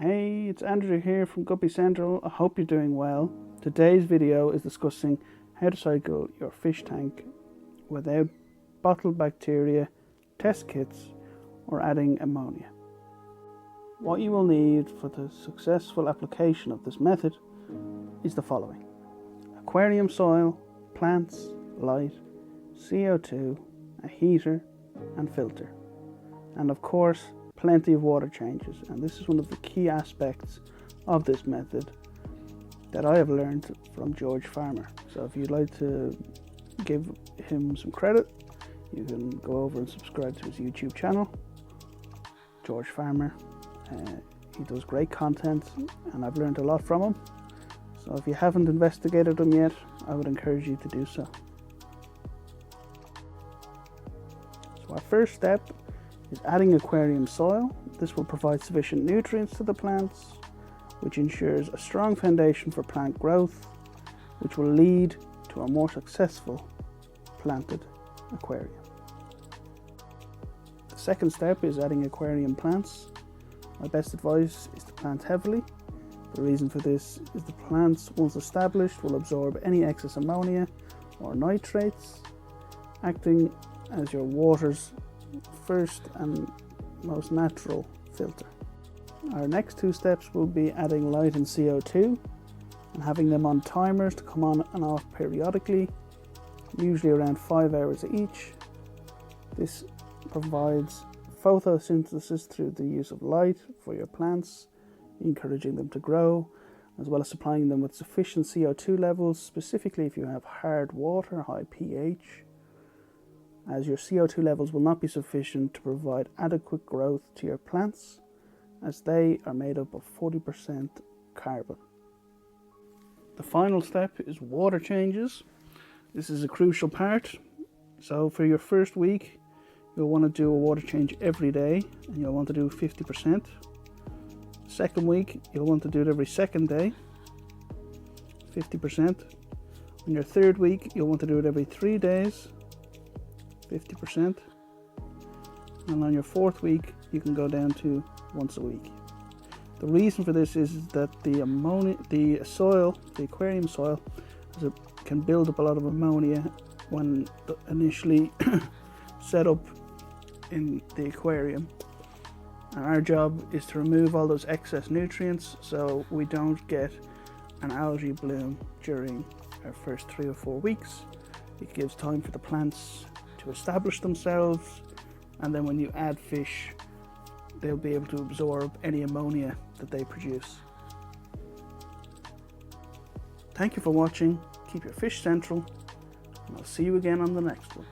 Hey, it's Andrew here from Guppy Central. I hope you're doing well. Today's video is discussing how to cycle your fish tank without bottled bacteria, test kits or adding ammonia. What you will need for the successful application of this method is the following: aquarium soil, plants, light, CO2, a heater and filter, and of course plenty of water changes. And this is one of the key aspects of this method that I have learned from George Farmer. So if you'd like to give him some credit, you can go over and subscribe to his YouTube channel, George Farmer. He does great content and I've learned a lot from him. So if you haven't investigated him yet, I would encourage you to do so. So our first step is adding aquarium soil. This will provide sufficient nutrients to the plants, which ensures a strong foundation for plant growth, which will lead to a more successful planted aquarium. The second step is adding aquarium plants. My best advice is to plant heavily. The reason for this is the plants, once established, will absorb any excess ammonia or nitrates, acting as your water's first and most natural filter. Our next two steps will be adding light and CO2 and having them on timers to come on and off periodically, usually around 5 hours each. This provides photosynthesis through the use of light for your plants, encouraging them to grow, as well as supplying them with sufficient CO2 levels, specifically if you have hard water, high pH, as your CO2 levels will not be sufficient to provide adequate growth to your plants, as they are made up of 40% carbon. The final step is water changes. This is a crucial part. So for your first week, you'll want to do a water change every day, and you'll want to do 50%. Second week, you'll want to do it every second day, 50%. On your third week, you'll want to do it every 3 days, 50%. And on your fourth week, you can go down to once a week. The reason for this is that the aquarium soil, can build up a lot of ammonia when initially set up in the aquarium. And our job is to remove all those excess nutrients so we don't get an algae bloom during our first 3 or 4 weeks. It gives time for the plants to establish themselves, and then when you add fish, they'll be able to absorb any ammonia that they produce. Thank you for watching. Keep your fish central, and I'll see you again on the next one.